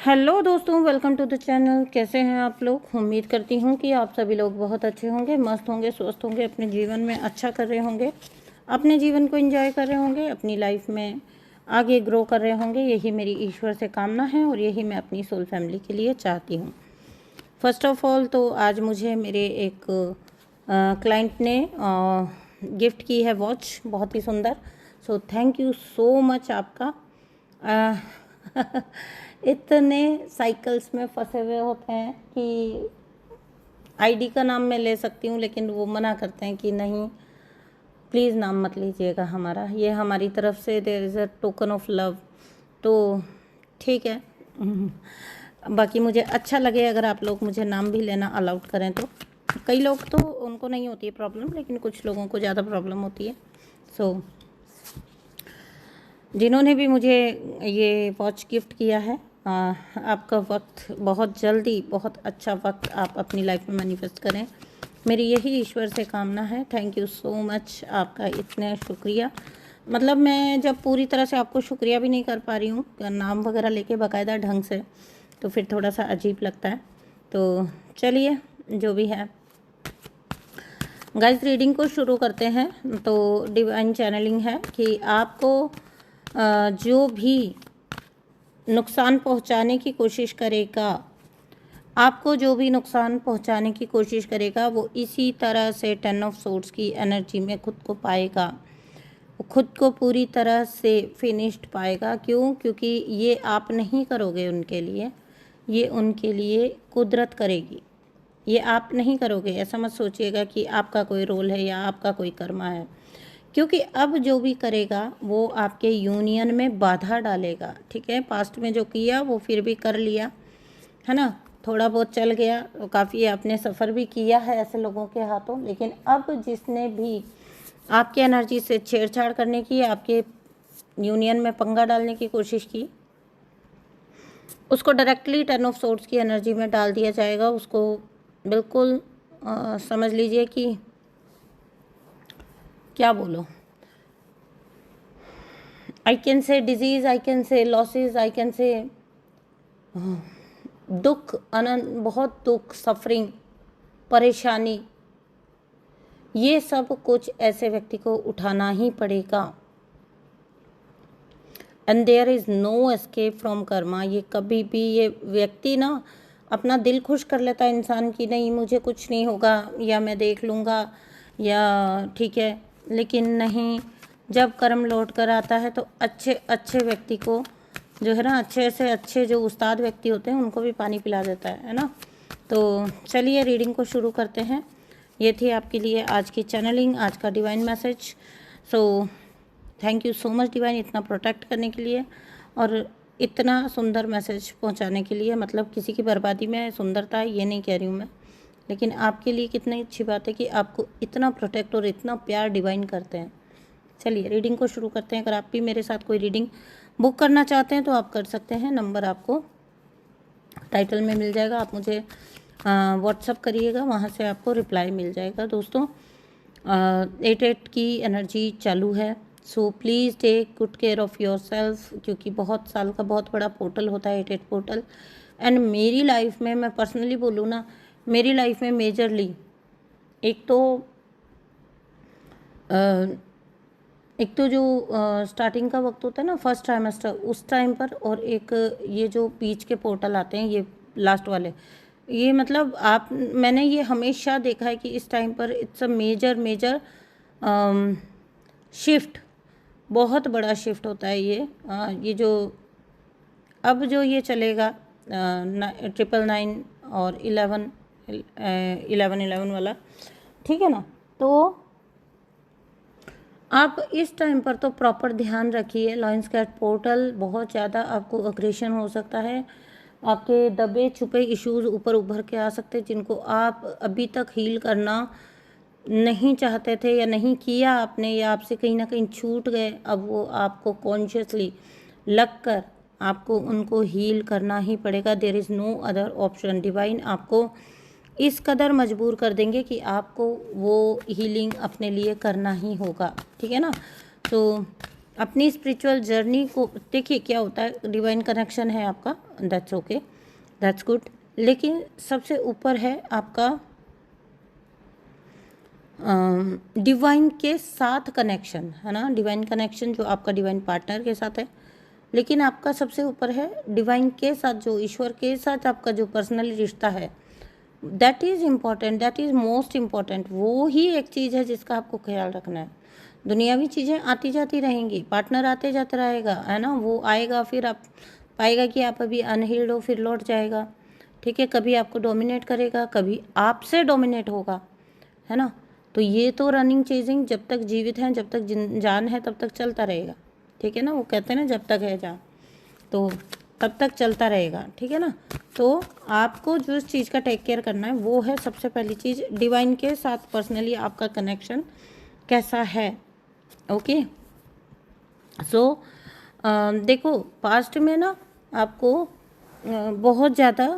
Hello दोस्तों, welcome to the channel. कैसे हैं आप लोग? उम्मीद करती हूँ कि आप सभी लोग बहुत अच्छे होंगे, मस्त होंगे, स्वस्थ होंगे, अपने जीवन में अच्छा कर रहे होंगे, अपने जीवन को एंजॉय कर रहे होंगे, अपनी लाइफ में आगे ग्रो कर रहे होंगे। यही मेरी ईश्वर से कामना है और यही मैं अपनी सोल फैमिली के लिए चाहती हूँ। फर्स्ट ऑफ ऑल तो आज मुझे मेरे एक क्लाइंट ने गिफ्ट की है वॉच, बहुत ही सुंदर। So thank you so much आपका। इतने साइकिल्स में फंसे हुए होते हैं कि आईडी का नाम मैं ले सकती हूँ, लेकिन वो मना करते हैं कि नहीं, प्लीज़ नाम मत लीजिएगा हमारा, ये हमारी तरफ से there is a token of love. तो ठीक है। बाकी मुझे अच्छा लगे अगर आप लोग मुझे नाम भी लेना अलाउड करें तो। कई लोग तो उनको नहीं होती है प्रॉब्लम, लेकिन कुछ लोगों को ज़्यादा प्रॉब्लम होती है। सो जिन्होंने भी मुझे ये वॉच गिफ्ट किया है, आपका वक्त बहुत जल्दी, बहुत अच्छा वक्त आप अपनी लाइफ में मैनिफेस्ट करें, मेरी यही ईश्वर से कामना है। थैंक यू सो मच, आपका इतना शुक्रिया। मतलब मैं जब पूरी तरह से आपको शुक्रिया भी नहीं कर पा रही हूँ नाम वगैरह लेके बाकायदा ढंग से, तो फिर थोड़ा सा अजीब लगता है। तो चलिए, जो भी है गाइस, रीडिंग को शुरू करते हैं। तो डिवाइन चैनलिंग है कि आपको जो भी नुकसान पहुंचाने की कोशिश करेगा, आपको जो भी नुकसान पहुंचाने की कोशिश करेगा, वो इसी तरह से 10 ऑफ सोर्ड्स की एनर्जी में खुद को पाएगा, वो खुद को पूरी तरह से फिनिश्ड पाएगा। क्यों? क्योंकि ये आप नहीं करोगे उनके लिए, ये उनके लिए कुदरत करेगी, ये आप नहीं करोगे। ऐसा मत सोचिएगा कि आपका कोई रोल है या आपका कोई कर्मा है, क्योंकि अब जो भी करेगा वो आपके यूनियन में बाधा डालेगा। ठीक है, पास्ट में जो किया वो फिर भी कर लिया है ना, थोड़ा बहुत चल गया, तो काफ़ी आपने सफ़र भी किया है ऐसे लोगों के हाथों। लेकिन अब जिसने भी आपकी एनर्जी से छेड़छाड़ करने की, आपके यूनियन में पंगा डालने की कोशिश की, उसको डायरेक्टली 10 ऑफ सोर्ड्स की एनर्जी में डाल दिया जाएगा। उसको बिल्कुल समझ लीजिए कि क्या बोलो, I can say disease, I can say losses, I can say दुख, अनंत, बहुत दुख, सफरिंग, परेशानी, ये सब कुछ ऐसे व्यक्ति को उठाना ही पड़ेगा। And there is no escape from karma. ये कभी भी, ये व्यक्ति ना अपना दिल खुश कर लेता है इंसान की, नहीं मुझे कुछ नहीं होगा, या मैं देख लूँगा, या ठीक है, लेकिन नहीं, जब कर्म लौट कर आता है तो अच्छे अच्छे व्यक्ति को जो है ना, अच्छे से अच्छे जो उस्ताद व्यक्ति होते हैं उनको भी पानी पिला देता है ना। तो चलिए रीडिंग को शुरू करते हैं। ये थी आपके लिए आज की चैनलिंग, आज का divine message. So thank you so much divine, इतना प्रोटेक्ट करने के लिए और इतना सुंदर मैसेज पहुंचाने के लिए। मतलब किसी की बर्बादी में सुंदरता है ये नहीं कह रही हूँ मैं, लेकिन आपके लिए कितनी अच्छी बात है कि आपको इतना प्रोटेक्ट और इतना प्यार डिवाइन करते हैं। चलिए रीडिंग को शुरू करते हैं। अगर आप भी मेरे साथ कोई रीडिंग बुक करना चाहते हैं तो आप कर सकते हैं, नंबर आपको टाइटल में मिल जाएगा, आप मुझे व्हाट्सअप करिएगा, वहाँ से आपको रिप्लाई मिल जाएगा। दोस्तों 8 की एनर्जी चालू है, so please take good care of yourself, क्योंकि बहुत साल का बहुत बड़ा पोर्टल होता है 8 पोर्टल। एंड मेरी लाइफ में, मैं पर्सनली बोलूँ ना, मेरी लाइफ में मेजरली एक तो जो स्टार्टिंग का वक्त होता है ना, फर्स्ट ट्राइमेस्टर, उस टाइम पर, और एक ये जो बीच के पोर्टल आते हैं, ये लास्ट वाले, ये मतलब मैंने ये हमेशा देखा है कि इस टाइम पर इट्स अ मेजर शिफ्ट, बहुत बड़ा शिफ्ट होता है ये जो अब जो ये चलेगा 999 और 11 वाला, ठीक है ना। तो आप इस टाइम पर तो प्रॉपर ध्यान रखिए। लॉयंस गेट पोर्टल बहुत ज़्यादा आपको अग्रेशन हो सकता है, आपके दबे छुपे इश्यूज ऊपर उभर के आ सकते हैं, जिनको आप अभी तक हील करना नहीं चाहते थे या नहीं किया आपने, या आपसे कहीं ना कहीं छूट गए। अब वो आपको कॉन्शियसली लग कर आपको उनको हील करना ही पड़ेगा। There is no other option. Divine आपको इस कदर मजबूर कर देंगे कि आपको वो हीलिंग अपने लिए करना ही होगा, ठीक है ना। तो अपनी स्पिरिचुअल जर्नी को देखिए क्या होता है, डिवाइन कनेक्शन है आपका, दैट्स ओके, दैट्स गुड, लेकिन सबसे ऊपर है आपका डिवाइन के साथ कनेक्शन, है ना, डिवाइन कनेक्शन जो आपका डिवाइन पार्टनर के साथ है, लेकिन आपका सबसे ऊपर है डिवाइन के साथ, जो ईश्वर के साथ आपका जो पर्सनली रिश्ता है, that is important, that is most important. वो ही एक चीज़ है जिसका आपको ख्याल रखना है। दुनियावी चीज़ें आती जाती रहेंगी, पार्टनर आते जाता रहेगा, है ना, वो आएगा, फिर आप पाएगा कि आप अभी अनहील्ड हो, फिर लौट जाएगा, ठीक है, कभी आपको डोमिनेट करेगा, कभी आपसे डोमिनेट होगा, है ना। तो ये तो रनिंग चेजिंग जब तक जीवित हैं, जब तक जान है तब तक चलता रहेगा, ठीक है ना, वो कहते हैं ना जब तक है जान तो तब तक चलता रहेगा, ठीक है ना। तो आपको जो इस चीज़ का टेक केयर करना है वो है सबसे पहली चीज़, डिवाइन के साथ पर्सनली आपका कनेक्शन कैसा है, ओके। सो देखो पास्ट में ना आपको बहुत ज़्यादा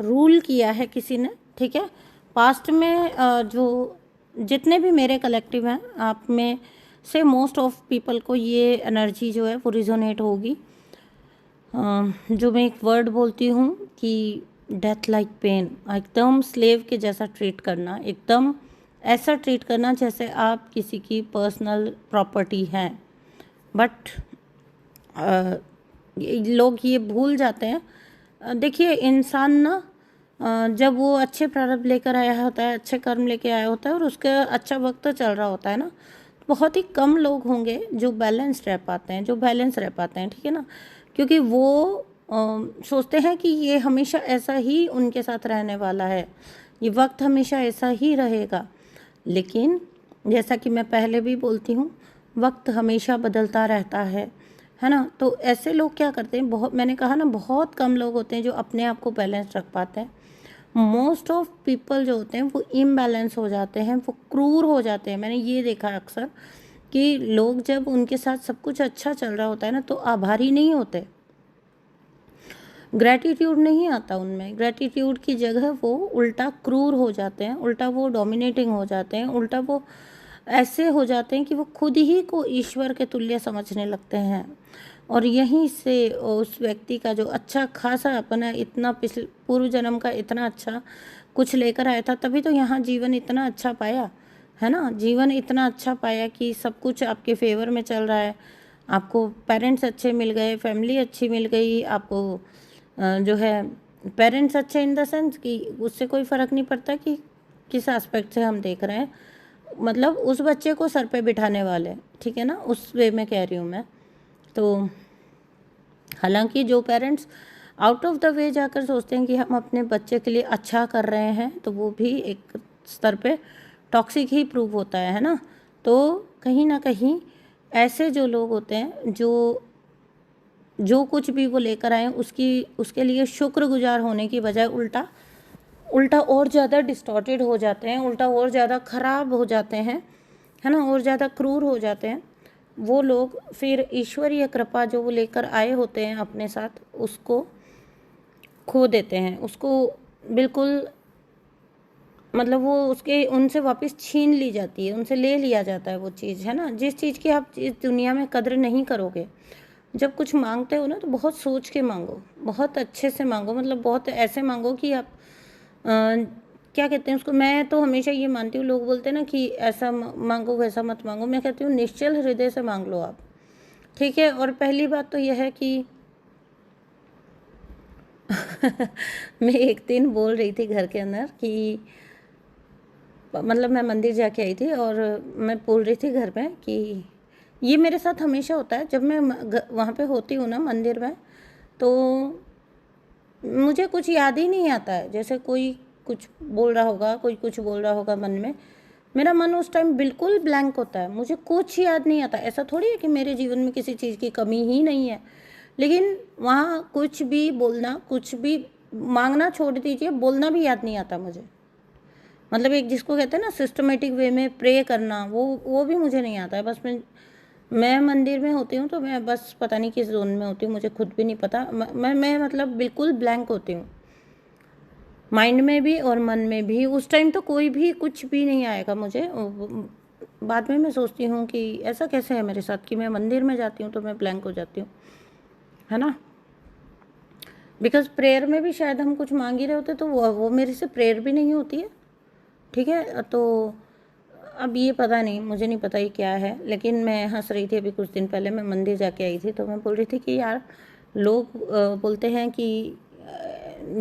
रूल किया है किसी ने, ठीक है। पास्ट में जो जितने भी मेरे कलेक्टिव हैं, आप में से मोस्ट ऑफ पीपल को ये एनर्जी जो है वो रिजोनेट होगी। जो मैं एक वर्ड बोलती हूँ कि डेथ लाइक पेन, एकदम स्लेव के जैसा ट्रीट करना, एकदम ऐसा ट्रीट करना जैसे आप किसी की पर्सनल प्रॉपर्टी हैं। बट लोग ये भूल जाते हैं। देखिए इंसान ना जब वो अच्छे प्रारब्ध लेकर आया होता है, अच्छे कर्म लेके आया होता है और उसका अच्छा वक्त चल रहा होता है ना, बहुत ही कम लोग होंगे जो बैलेंस रह पाते हैं, जो बैलेंस रह पाते हैं, ठीक है ना, क्योंकि वो सोचते हैं कि ये हमेशा ऐसा ही उनके साथ रहने वाला है, ये वक्त हमेशा ऐसा ही रहेगा। लेकिन जैसा कि मैं पहले भी बोलती हूँ, वक्त हमेशा बदलता रहता है ना। तो ऐसे लोग क्या करते हैं, बहुत, मैंने कहा ना, बहुत कम लोग होते हैं जो अपने आप को बैलेंस रख पाते हैं। मोस्ट ऑफ पीपल जो होते हैं वो इम्बैलेंस हो जाते हैं, वो क्रूर हो जाते हैं। मैंने ये देखा है अक्सर कि लोग जब उनके साथ सब कुछ अच्छा चल रहा होता है ना, तो आभारी नहीं होते, ग्रैटिट्यूड नहीं आता उनमें, ग्रैटिट्यूड की जगह वो उल्टा क्रूर हो जाते हैं, उल्टा वो डोमिनेटिंग हो जाते हैं, उल्टा वो ऐसे हो जाते हैं कि वो खुद ही को ईश्वर के तुल्य समझने लगते हैं। और यहीं से उस व्यक्ति का जो अच्छा खासा अपना इतना पिछले पूर्व जन्म का इतना अच्छा कुछ लेकर आया था, तभी तो यहाँ जीवन इतना अच्छा पाया, है ना, जीवन इतना अच्छा पाया कि सब कुछ आपके फेवर में चल रहा है, आपको पेरेंट्स अच्छे मिल गए, फैमिली अच्छी मिल गई, आपको जो है पेरेंट्स अच्छे इन द सेंस कि उससे कोई फ़र्क नहीं पड़ता कि किस एस्पेक्ट से हम देख रहे हैं, मतलब उस बच्चे को सर पे बिठाने वाले, ठीक है ना, उस वे में कह रही हूँ मैं। तो हालांकि जो parents out of the way जाकर सोचते हैं कि हम अपने बच्चे के लिए अच्छा कर रहे हैं, तो वो भी एक स्तर पे टॉक्सिक ही प्रूव होता है ना। तो कहीं ना कहीं ऐसे जो लोग होते हैं जो कुछ भी वो लेकर आए उसके लिए शुक्रगुजार होने की बजाय उल्टा और ज़्यादा डिस्टॉर्टेड हो जाते हैं, उल्टा और ज़्यादा ख़राब हो जाते हैं, है ना, और ज़्यादा क्रूर हो जाते हैं वो लोग। फिर ईश्वरीय कृपा जो वो लेकर आए होते हैं अपने साथ, उसको खो देते हैं, उसको बिल्कुल, मतलब वो उसके उनसे वापस छीन ली जाती है, उनसे ले लिया जाता है वो चीज़, है ना। जिस चीज़ की आप इस दुनिया में कद्र नहीं करोगे, जब कुछ मांगते हो ना तो बहुत सोच के मांगो, बहुत अच्छे से मांगो, मतलब बहुत ऐसे मांगो कि आप क्या कहते हैं उसको, मैं तो हमेशा ये मानती हूँ, लोग बोलते हैं ना कि ऐसा मांगो वैसा मत मांगो, मैं कहती हूँ निश्चल हृदय से मांग लो आप, ठीक है। और पहली बात तो यह है कि मैं एक दिन बोल रही थी घर के अंदर कि मतलब मैं मंदिर जाके आई थी और मैं बोल रही थी घर में कि ये मेरे साथ हमेशा होता है, जब मैं वहाँ पे होती हूँ ना मंदिर में, तो मुझे कुछ याद ही नहीं आता है, जैसे कोई कुछ बोल रहा होगा, कोई कुछ बोल रहा होगा मन में, मेरा मन उस टाइम बिल्कुल ब्लैंक होता है, मुझे कुछ याद नहीं आता। ऐसा थोड़ी है कि मेरे जीवन में किसी चीज़ की कमी ही नहीं है, लेकिन वहाँ कुछ भी बोलना, कुछ भी मांगना छोड़ दीजिए, बोलना भी याद नहीं आता मुझे, मतलब एक जिसको कहते हैं ना सिस्टमेटिक वे में प्रे करना, वो भी मुझे नहीं आता है। बस मैं मंदिर में होती हूँ तो मैं बस पता नहीं किस जोन में होती हूँ, मुझे खुद भी नहीं पता, मैं मतलब बिल्कुल ब्लैंक होती हूँ, माइंड में भी और मन में भी। उस टाइम तो कोई भी कुछ भी नहीं आएगा मुझे, बाद में मैं सोचती हूँ कि ऐसा कैसे है मेरे साथ कि मैं मंदिर में जाती हूँ तो मैं ब्लैंक हो जाती हूँ, है ना। बिकॉज प्रेयर में भी शायद हम कुछ मांग ही रहे होते तो वो मेरे से प्रेयर भी नहीं होती है, ठीक है। तो अब ये पता नहीं, मुझे नहीं पता ये क्या है, लेकिन मैं हंस रही थी अभी कुछ दिन पहले, मैं मंदिर जाके आई थी तो मैं बोल रही थी कि यार लोग बोलते हैं कि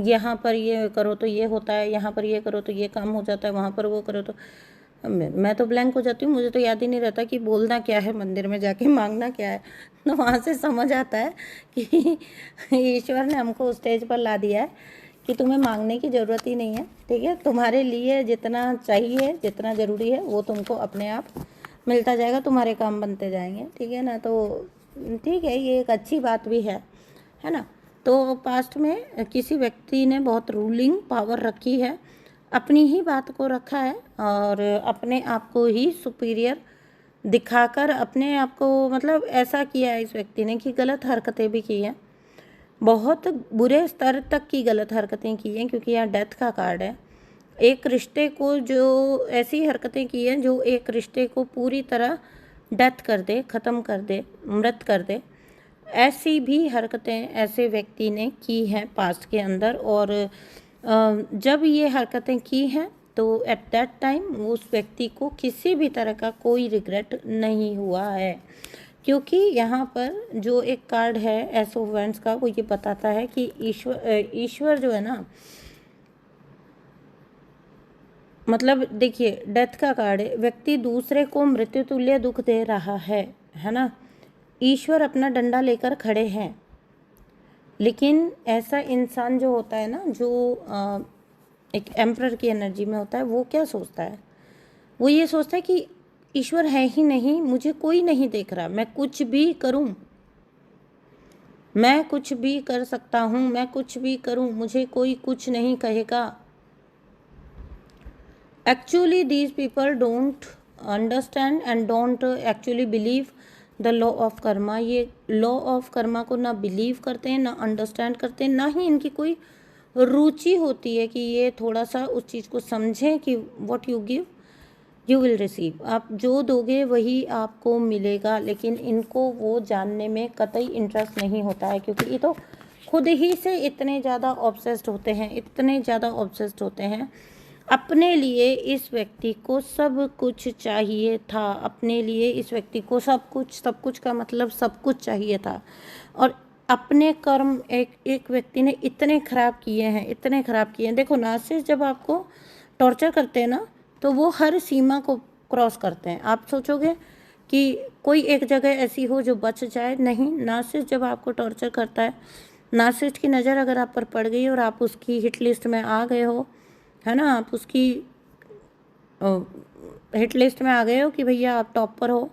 यहाँ पर ये करो तो ये होता है, यहाँ पर ये करो तो ये काम हो जाता है, वहाँ पर वो करो तो मैं तो ब्लैंक हो जाती हूँ। मुझे तो याद ही नहीं रहता कि बोलना क्या है, मंदिर में जाके मांगना क्या है। तो वहाँ से समझ आता है कि ईश्वर ने हमको स्टेज पर ला दिया है कि तुम्हें मांगने की ज़रूरत ही नहीं है, ठीक है। तुम्हारे लिए जितना चाहिए, जितना ज़रूरी है वो तुमको अपने आप मिलता जाएगा, तुम्हारे काम बनते जाएंगे, ठीक है ना। तो ठीक है, ये एक अच्छी बात भी है ना। तो पास्ट में किसी व्यक्ति ने बहुत रूलिंग पावर रखी है, अपनी ही बात को रखा है और अपने आप को ही सुपीरियर दिखाकर अपने आप को मतलब ऐसा किया है इस व्यक्ति ने कि गलत हरकतें भी की हैं, बहुत बुरे स्तर तक की गलत हरकतें की हैं, क्योंकि यहाँ डेथ का कार्ड है। एक रिश्ते को जो ऐसी हरकतें की हैं जो एक रिश्ते को पूरी तरह डेथ कर दे, ख़त्म कर दे, मृत कर दे, ऐसी भी हरकतें ऐसे व्यक्ति ने की हैं पास्ट के अंदर। और जब ये हरकतें की हैं तो एट दैट टाइम उस व्यक्ति को किसी भी तरह का कोई रिग्रेट नहीं हुआ है, क्योंकि यहाँ पर जो एक कार्ड है एस ऑफ वैंड्स का, वो ये बताता है कि ईश्वर जो है ना, मतलब देखिए डेथ का कार्ड है, व्यक्ति दूसरे को मृत्यु तुल्य दुख दे रहा है ना। ईश्वर अपना डंडा लेकर खड़े हैं, लेकिन ऐसा इंसान जो होता है ना, जो एक एम्परर की एनर्जी में होता है, वो क्या सोचता है, वो ये सोचता है कि ईश्वर है ही नहीं, मुझे कोई नहीं देख रहा, मैं कुछ भी करूं, मैं कुछ भी कर सकता हूं, मैं कुछ भी करूं, मुझे कोई कुछ नहीं कहेगा। Actually these people don't understand and don't actually believe the law of Karma. ये लॉ ऑफ कर्मा को ना बिलीव करते हैं, ना अंडरस्टैंड करते हैं, ना ही इनकी कोई रुचि होती है कि ये थोड़ा सा उस चीज़ को समझें कि what you give you will receive, आप जो दोगे वही आपको मिलेगा। लेकिन इनको वो जानने में कतई इंटरेस्ट नहीं होता है, क्योंकि ये तो खुद ही से इतने ज़्यादा ऑब्सेस्ड होते हैं, इतने ज़्यादा ऑब्सेस्ड होते हैं। अपने लिए इस व्यक्ति को सब कुछ चाहिए था, अपने लिए इस व्यक्ति को सब कुछ का मतलब सब कुछ चाहिए था। और अपने कर्म एक व्यक्ति ने इतने ख़राब किए हैं, इतने ख़राब किए हैं। देखो नार्सिसिस्ट जब आपको टॉर्चर करते हैं ना, तो वो हर सीमा को क्रॉस करते हैं। आप सोचोगे कि कोई एक जगह ऐसी हो जो बच जाए, नहीं। नार्सिसिस्ट जब आपको टॉर्चर करता है, नार्सिसिस्ट की नज़र अगर आप पर पड़ गई और आप उसकी हिट लिस्ट में आ गए हो, है ना, आप उसकी हिट लिस्ट में आ गए हो कि भैया आप टॉप पर हो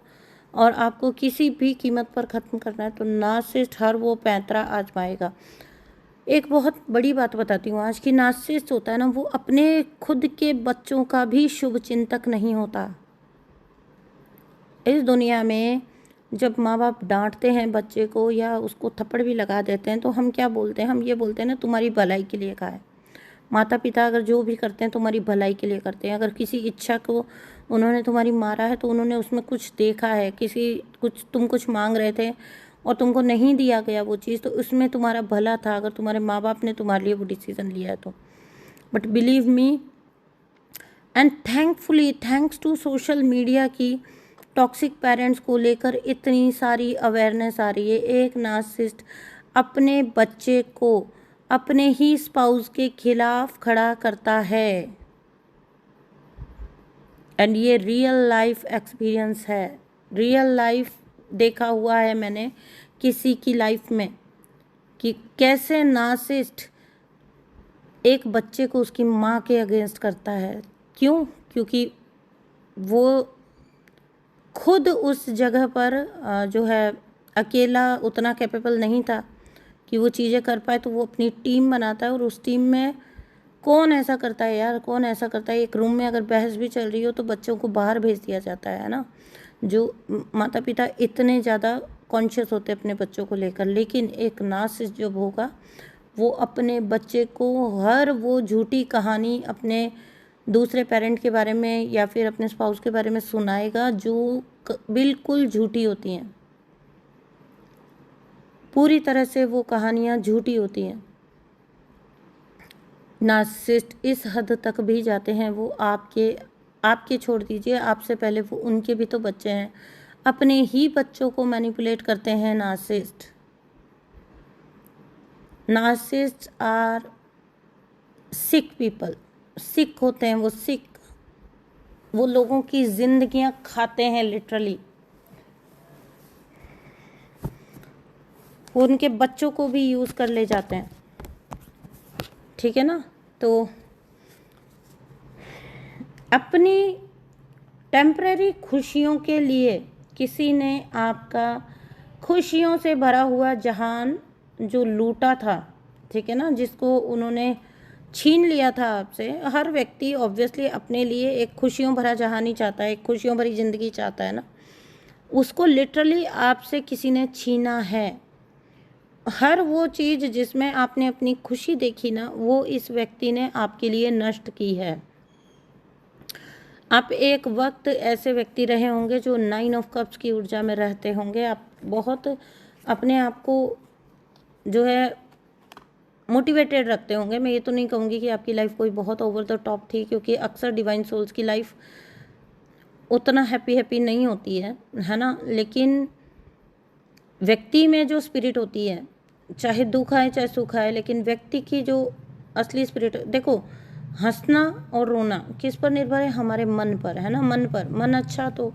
और आपको किसी भी कीमत पर ख़त्म करना है, तो नार्सिसिस्ट हर वो पैंतरा आजमाएगा। एक बहुत बड़ी बात बताती हूँ आज की, नार्सिसिस्ट होता है ना, वो अपने खुद के बच्चों का भी शुभ चिंतक नहीं होता। इस दुनिया में जब माँ बाप डांटते हैं बच्चे को या उसको थप्पड़ भी लगा देते हैं, तो हम क्या बोलते हैं, हम ये बोलते हैं ना, तुम्हारी भलाई के लिए कहा है। माता पिता अगर जो भी करते हैं तुम्हारी भलाई के लिए करते हैं। अगर किसी इच्छा को उन्होंने तुम्हारी मारा है तो उन्होंने उसमें कुछ देखा है, तुम कुछ मांग रहे थे और तुमको नहीं दिया गया वो चीज़, तो उसमें तुम्हारा भला था, अगर तुम्हारे माँ बाप ने तुम्हारे लिए वो डिसीज़न लिया है तो। But believe me and thankfully, thanks to social media की टॉक्सिक पेरेंट्स को लेकर इतनी सारी अवेयरनेस आ रही है। एक नार्सिसिस्ट अपने बच्चे को अपने ही स्पाउस के खिलाफ खड़ा करता है, एंड ये रियल लाइफ एक्सपीरियंस है, रियल लाइफ देखा हुआ है मैंने किसी की लाइफ में कि कैसे नार्सिसिस्ट एक बच्चे को उसकी माँ के अगेंस्ट करता है। क्यों? क्योंकि वो खुद उस जगह पर जो है अकेला उतना कैपेबल नहीं था कि वो चीज़ें कर पाए, तो वो अपनी टीम बनाता है। और उस टीम में कौन ऐसा करता है यार, कौन ऐसा करता है? एक रूम में अगर बहस भी चल रही हो तो बच्चों को बाहर भेज दिया जाता है ना। जो माता पिता इतने ज़्यादा कॉन्शियस होते अपने बच्चों को लेकर, लेकिन एक नार्सिसिस्ट जब होगा वो अपने बच्चे को हर वो झूठी कहानी अपने दूसरे पेरेंट के बारे में या फिर अपने स्पाउस के बारे में सुनाएगा जो बिल्कुल झूठी होती हैं, पूरी तरह से वो कहानियाँ झूठी होती हैं। नार्सिसिस्ट इस हद तक भी जाते हैं, वो आपके छोड़ दीजिए, आपसे पहले वो उनके भी तो बच्चे हैं, अपने ही बच्चों को मैनिपुलेट करते हैं narcissist. Narcissist are sick people, sick होते हैं वो, सिक, वो लोगों की जिंदगियां खाते हैं लिटरली, वो उनके बच्चों को भी यूज़ कर ले जाते हैं, ठीक है ना। तो अपनी टेम्परेरी खुशियों के लिए किसी ने आपका खुशियों से भरा हुआ जहान जो लूटा था, ठीक है ना, जिसको उन्होंने छीन लिया था आपसे। हर व्यक्ति ऑब्वियसली अपने लिए एक खुशियों भरा जहान ही चाहता है, एक खुशियों भरी ज़िंदगी चाहता है ना, उसको लिटरली आपसे किसी ने छीना है। हर वो चीज़ जिसमें आपने अपनी खुशी देखी ना, वो इस व्यक्ति ने आपके लिए नष्ट की है। आप एक वक्त ऐसे व्यक्ति रहे होंगे जो 9 ऑफ कप्स की ऊर्जा में रहते होंगे। आप बहुत अपने आप को जो है मोटिवेटेड रखते होंगे। मैं ये तो नहीं कहूँगी कि आपकी लाइफ कोई बहुत ओवर द टॉप थी, क्योंकि अक्सर डिवाइन सोल्स की लाइफ उतना हैप्पी नहीं होती है ना। लेकिन व्यक्ति में जो स्पिरिट होती है, चाहे दुख आए चाहे सुख आए, लेकिन व्यक्ति की जो असली स्पिरिट, देखो हंसना और रोना किस पर निर्भर है, हमारे मन पर, है ना। मन पर, मन अच्छा तो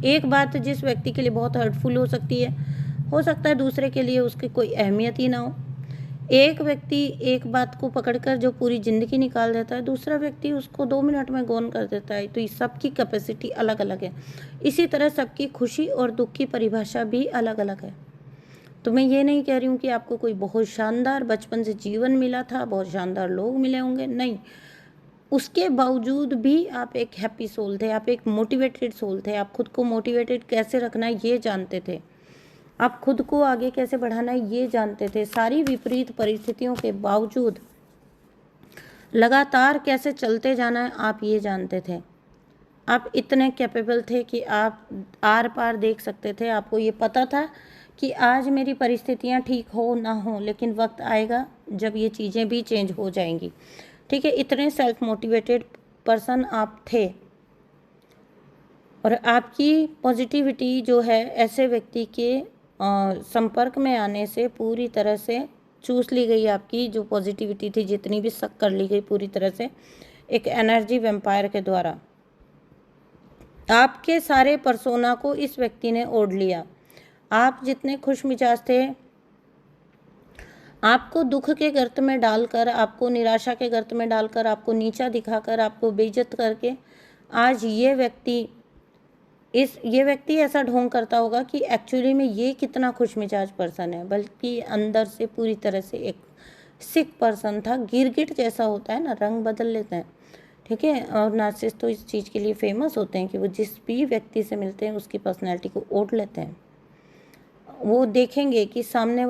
एक बात जिस व्यक्ति के लिए बहुत हर्टफुल हो सकती है, हो सकता है दूसरे के लिए उसकी कोई अहमियत ही ना हो। एक व्यक्ति एक बात को पकड़कर जो पूरी ज़िंदगी निकाल देता है, दूसरा व्यक्ति उसको 2 मिनट में गौन कर देता है। तो ये सबकी कैपेसिटी अलग अलग है। इसी तरह सबकी खुशी और दुख की परिभाषा भी अलग अलग है। तो मैं ये नहीं कह रही हूँ कि आपको कोई बहुत शानदार बचपन से जीवन मिला था, बहुत शानदार लोग मिले होंगे, नहीं। उसके बावजूद भी आप एक हैप्पी सोल थे, आप एक मोटिवेटेड सोल थे। आप खुद को मोटिवेटेड कैसे रखना है ये जानते थे, आप खुद को आगे कैसे बढ़ाना है ये जानते थे। सारी विपरीत परिस्थितियों के बावजूद लगातार कैसे चलते जाना है आप ये जानते थे। आप इतने कैपेबल थे कि आप आर पार देख सकते थे। आपको ये पता था कि आज मेरी परिस्थितियां ठीक हो ना हो, लेकिन वक्त आएगा जब ये चीज़ें भी चेंज हो जाएंगी, ठीक है। इतने सेल्फ मोटिवेटेड पर्सन आप थे, और आपकी पॉजिटिविटी जो है ऐसे व्यक्ति के संपर्क में आने से पूरी तरह से चूस ली गई। आपकी जो पॉजिटिविटी थी जितनी भी सक कर ली गई पूरी तरह से एक एनर्जी वैम्पायर के द्वारा। आपके सारे पर्सोना को इस व्यक्ति ने ओढ़ लिया। आप जितने खुश मिजाज थे, आपको दुख के गर्त में डालकर, आपको निराशा के गर्त में डालकर, आपको नीचा दिखाकर, आपको बेइज्जत करके, आज ये व्यक्ति ऐसा ढोंग करता होगा कि एक्चुअली में ये कितना खुश मिजाज पर्सन है, बल्कि अंदर से पूरी तरह से एक सिक पर्सन था। गिरगिट जैसा होता है ना, रंग बदल लेते हैं, ठीक है। और नार्सिसिस्ट तो इस चीज़ के लिए फेमस होते हैं कि वो जिस भी व्यक्ति से मिलते हैं उसकी पर्सनैलिटी को ओढ़ लेते हैं। वो देखेंगे कि सामने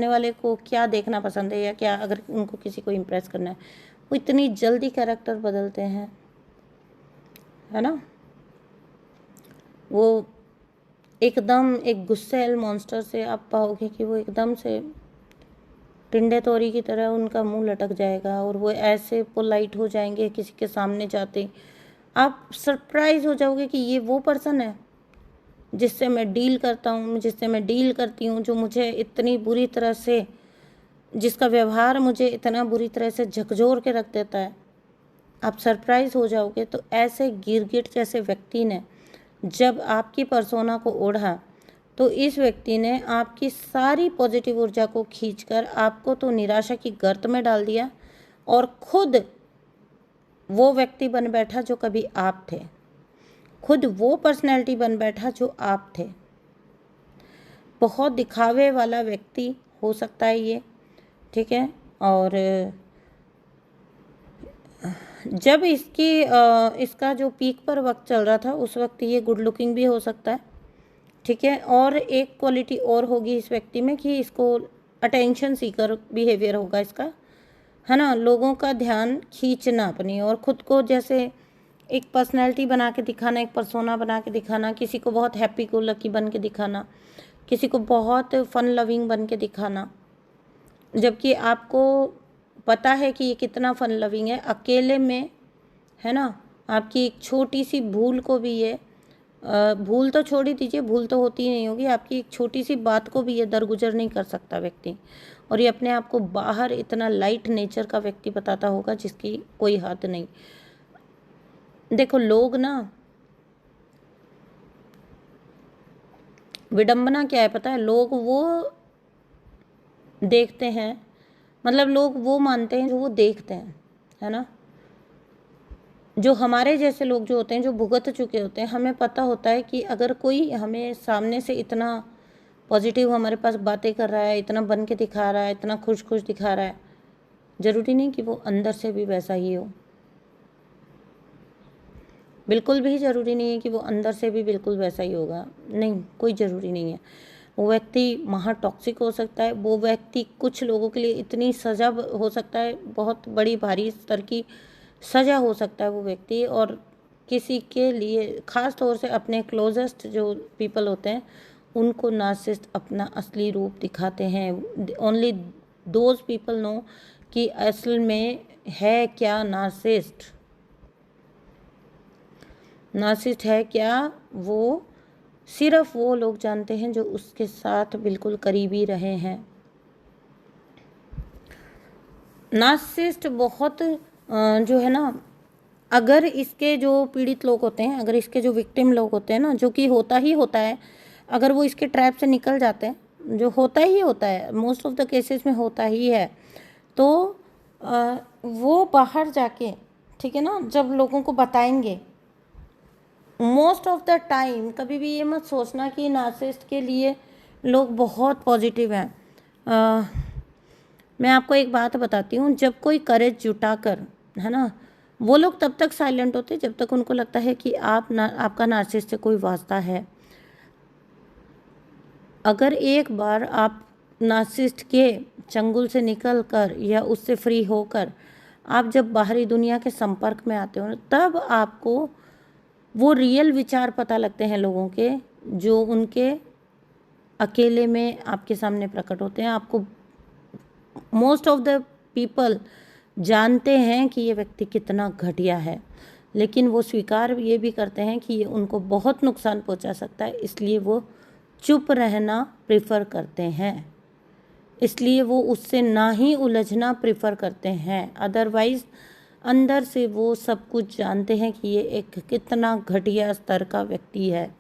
वाले को क्या देखना पसंद है, या क्या अगर उनको किसी को इम्प्रेस करना है, वो इतनी जल्दी कैरेक्टर बदलते हैं, है ना। वो एकदम एक गुस्सैल मॉन्स्टर से आप पाओगे कि वो एकदम से टिंडे तोरी की तरह उनका मुंह लटक जाएगा, और वो ऐसे पोलाइट हो जाएंगे किसी के सामने जाते, आप सरप्राइज हो जाओगे कि ये वो पर्सन है जिससे मैं डील करता हूँ, जिससे मैं डील करती हूँ, जो मुझे इतनी बुरी तरह से, जिसका व्यवहार मुझे इतना बुरी तरह से झकझोर के रख देता है। आप सरप्राइज हो जाओगे। तो ऐसे गिरगिट जैसे व्यक्ति ने जब आपकी पर्सोना को ओढ़ा, तो इस व्यक्ति ने आपकी सारी पॉजिटिव ऊर्जा को खींचकर आपको तो निराशा की गर्त में डाल दिया, और खुद वो व्यक्ति बन बैठा जो कभी आप थे, खुद वो पर्सनैलिटी बन बैठा जो आप थे। बहुत दिखावे वाला व्यक्ति हो सकता है ये, ठीक है। और जब इसका जो पीक पर वक्त चल रहा था, उस वक्त ये गुड लुकिंग भी हो सकता है, ठीक है। और एक क्वालिटी और होगी इस व्यक्ति में कि इसको अटेंशन सीकर बिहेवियर होगा इसका, है ना, लोगों का ध्यान खींचना अपनी और ख़ुद को जैसे एक पर्सनैलिटी बना के दिखाना, एक पर्सोना बना के दिखाना, किसी को बहुत हैप्पी गो लकी बन के दिखाना, किसी को बहुत फन लविंग बन के दिखाना, जबकि आपको पता है कि ये कितना फन लविंग है। अकेले में, है ना, आपकी एक छोटी सी भूल को भी ये भूल तो छोड़ ही दीजिए, भूल तो होती ही नहीं होगी, आपकी एक छोटी सी बात को भी ये दरगुजर नहीं कर सकता व्यक्ति। और ये अपने आप को बाहर इतना लाइट नेचर का व्यक्ति बताता होगा जिसकी कोई हद नहीं। देखो लोग ना, विडंबना क्या है पता है, लोग वो देखते हैं, मतलब लोग वो मानते हैं जो वो देखते हैं, है ना। जो हमारे जैसे लोग जो होते हैं, जो भुगत चुके होते हैं, हमें पता होता है कि अगर कोई हमें सामने से इतना पॉजिटिव हमारे पास बातें कर रहा है, इतना बन के दिखा रहा है, इतना खुश खुश दिखा रहा है, ज़रूरी नहीं कि वो अंदर से भी वैसा ही हो। बिल्कुल भी ज़रूरी नहीं है कि वो अंदर से भी बिल्कुल वैसा ही होगा, नहीं, कोई ज़रूरी नहीं है। वो व्यक्ति महा टॉक्सिक हो सकता है, वो व्यक्ति कुछ लोगों के लिए इतनी सज़ा हो सकता है, बहुत बड़ी भारी स्तर की सज़ा हो सकता है वो व्यक्ति, और किसी के लिए ख़ास तौर से अपने क्लोजेस्ट जो पीपल होते हैं उनको नार्सिसिस्ट अपना असली रूप दिखाते हैं। ओनली दोज पीपल नो कि असल में है क्या नार्सिसिस्ट, नार्सिसिस्ट है क्या, वो सिर्फ वो लोग जानते हैं जो उसके साथ बिल्कुल करीबी रहे हैं। नार्सिसिस्ट बहुत जो है ना, अगर इसके जो पीड़ित लोग होते हैं, अगर इसके जो विक्टिम लोग होते हैं ना, जो कि होता ही होता है, अगर वो इसके ट्रैप से निकल जाते हैं, जो होता ही होता है, मोस्ट ऑफ द केसेस में होता ही है, तो वो बाहर जाके, ठीक है ना, जब लोगों को बताएंगे, मोस्ट ऑफ द टाइम कभी भी ये मत सोचना कि नार्सिसिस्ट के लिए लोग बहुत पॉजिटिव हैं। मैं आपको एक बात बताती हूँ, जब कोई करेज जुटा कर, है ना, वो लोग तब तक साइलेंट होते जब तक उनको लगता है कि आपका नार्सिसिस्ट से कोई वास्ता है। अगर एक बार आप नार्सिसिस्ट के चंगुल से निकल कर या उससे फ्री होकर आप जब बाहरी दुनिया के संपर्क में आते हो, तब आपको वो रियल विचार पता लगते हैं लोगों के, जो उनके अकेले में आपके सामने प्रकट होते हैं। आपको मोस्ट ऑफ द पीपल जानते हैं कि ये व्यक्ति कितना घटिया है, लेकिन वो स्वीकार ये भी करते हैं कि ये उनको बहुत नुकसान पहुंचा सकता है, इसलिए वो चुप रहना प्रेफर करते हैं, इसलिए वो उससे ना ही उलझना प्रेफर करते हैं। अदरवाइज़ अंदर से वो सब कुछ जानते हैं कि ये एक कितना घटिया स्तर का व्यक्ति है।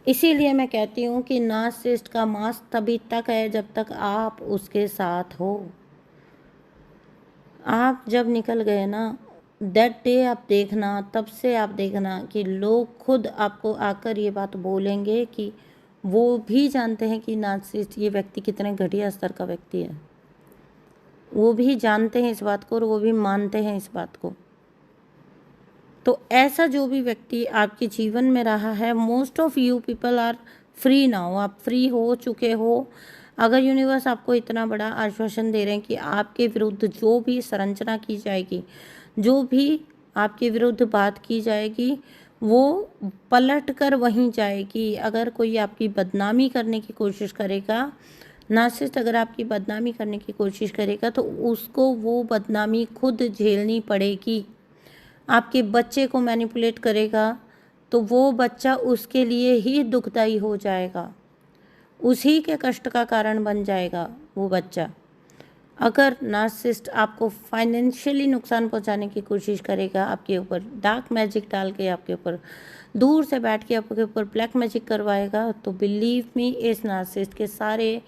इसीलिए मैं कहती हूँ कि नार्सिसिस्ट का मास तभी तक है जब तक आप उसके साथ हो। आप जब निकल गए ना, दैट डे आप देखना, तब से आप देखना कि लोग खुद आपको आकर ये बात बोलेंगे कि वो भी जानते हैं कि नार्सिसिस्ट ये व्यक्ति कितने घटिया स्तर का व्यक्ति है, वो भी जानते हैं इस बात को और वो भी मानते हैं इस बात को। तो ऐसा जो भी व्यक्ति आपके जीवन में रहा है, most of you people are free now, आप फ्री हो चुके हो। अगर यूनिवर्स आपको इतना बड़ा आश्वासन दे रहे हैं कि आपके विरुद्ध जो भी संरचना की जाएगी, जो भी आपके विरुद्ध बात की जाएगी, वो पलट कर वहीं जाएगी। अगर कोई आपकी बदनामी करने की कोशिश करेगा, नार्सिसिस्ट अगर आपकी बदनामी करने की कोशिश करेगा, तो उसको वो बदनामी खुद झेलनी पड़ेगी। आपके बच्चे को मैनिपुलेट करेगा तो वो बच्चा उसके लिए ही दुखदाई हो जाएगा, उसी के कष्ट का कारण बन जाएगा वो बच्चा। अगर नार्सिसिस्ट आपको फाइनेंशियली नुकसान पहुंचाने की कोशिश करेगा, आपके ऊपर डार्क मैजिक डाल के, आपके ऊपर दूर से बैठ के आपके ऊपर ब्लैक मैजिक करवाएगा, तो बिलीव मी, इस नार्सिसिस्ट के सारे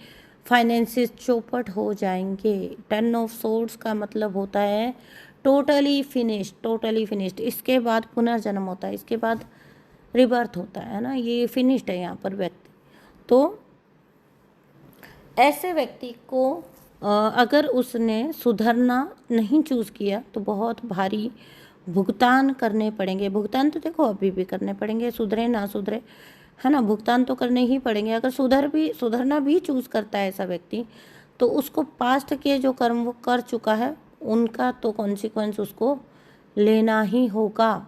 फाइनेंसेस चौपट हो जाएंगे। 10 ऑफ सोर्ड्स का मतलब होता है टोटली फिनिश्ड, टोटली फिनिश्ड। इसके बाद पुनर्जन्म होता है, इसके बाद रिबर्थ होता है ना, ये फिनिश्ड है यहाँ पर व्यक्ति। तो ऐसे व्यक्ति को अगर उसने सुधरना नहीं चूज़ किया तो बहुत भारी भुगतान करने पड़ेंगे। भुगतान तो देखो अभी भी करने पड़ेंगे, सुधरे ना सुधरे, है ना, भुगतान तो करने ही पड़ेंगे। अगर सुधरना भी चूज़ करता है ऐसा व्यक्ति, तो उसको पास्ट के जो कर्म वो कर चुका है उनका तो कॉन्सिक्वेंस उसको लेना ही होगा,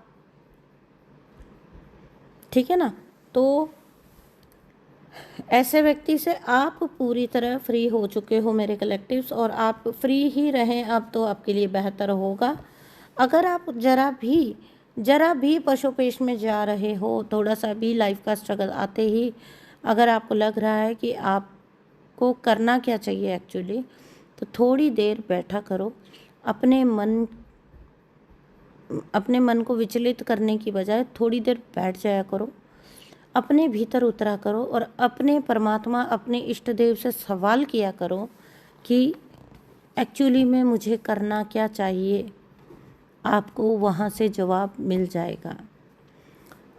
ठीक है ना। तो ऐसे व्यक्ति से आप पूरी तरह फ्री हो चुके हो मेरे कलेक्टिव्स, और आप फ्री ही रहें अब तो आपके लिए बेहतर होगा। अगर आप जरा भी पशुपेश में जा रहे हो, थोड़ा सा भी लाइफ का स्ट्रगल आते ही अगर आपको लग रहा है कि आपको करना क्या चाहिए एक्चुअली, तो थोड़ी देर बैठा करो। अपने मन को विचलित करने की बजाय थोड़ी देर बैठ जाया करो, अपने भीतर उतरा करो और अपने परमात्मा, अपने इष्ट देव से सवाल किया करो कि एक्चुअली में मुझे करना क्या चाहिए। आपको वहाँ से जवाब मिल जाएगा।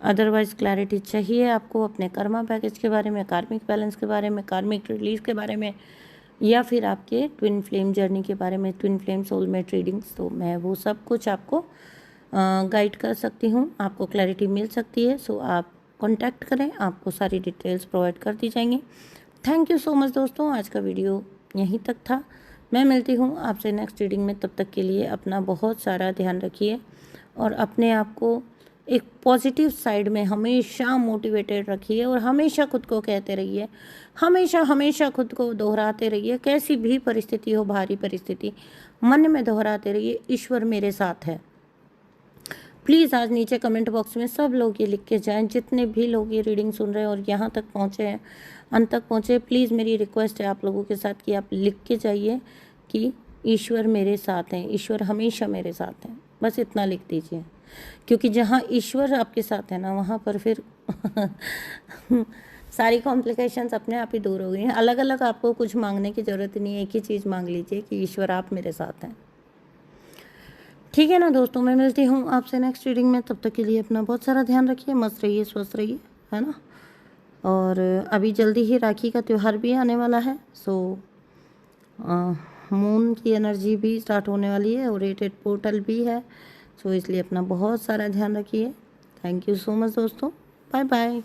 अदरवाइज़ क्लैरिटी चाहिए आपको अपने कर्मा पैकेज के बारे में, कार्मिक बैलेंस के बारे में, कार्मिक रिलीज के बारे में, या फिर आपके ट्विन फ्लेम जर्नी के बारे में, ट्विन फ्लेम सोलमेट रीडिंग्स, तो मैं वो सब कुछ आपको गाइड कर सकती हूँ, आपको क्लैरिटी मिल सकती है। सो आप कॉन्टैक्ट करें, आपको सारी डिटेल्स प्रोवाइड कर दी जाएंगी। थैंक यू सो मच दोस्तों, आज का वीडियो यहीं तक था। मैं मिलती हूँ आपसे नेक्स्ट रीडिंग में। तब तक के लिए अपना बहुत सारा ध्यान रखिए और अपने आप को एक पॉजिटिव साइड में हमेशा मोटिवेटेड रखिए और हमेशा खुद को कहते रहिए, हमेशा खुद को दोहराते रहिए, कैसी भी परिस्थिति हो, भारी परिस्थिति, मन में दोहराते रहिए, ईश्वर मेरे साथ है। प्लीज़ आज नीचे कमेंट बॉक्स में सब लोग ये लिख के जाएं, जितने भी लोग ये रीडिंग सुन रहे हैं और यहाँ तक पहुँचे हैं, अंत तक पहुँचे। प्लीज़ मेरी रिक्वेस्ट है आप लोगों के साथ कि आप लिख के जाइए कि ईश्वर मेरे साथ हैं, ईश्वर हमेशा मेरे साथ हैं। बस इतना लिख दीजिए, क्योंकि जहाँ ईश्वर आपके साथ है ना, वहाँ पर फिर सारी कॉम्प्लिकेशंस अपने आप ही दूर हो गई हैं। अलग अलग आपको कुछ मांगने की ज़रूरत नहीं है, एक ही चीज़ मांग लीजिए कि ईश्वर आप मेरे साथ हैं। ठीक है ना दोस्तों, मैं मिलती हूँ आपसे नेक्स्ट रीडिंग में। तब तक के लिए अपना बहुत सारा ध्यान रखिए, मस्त रहिए, स्वस्थ रहिए, है ना। और अभी जल्दी ही राखी का त्यौहार भी आने वाला है। सो मून की एनर्जी भी स्टार्ट होने वाली है और 8 पोर्टल भी है। सो इसलिए अपना बहुत सारा ध्यान रखिए। थैंक यू सो मच दोस्तों, बाय बाय।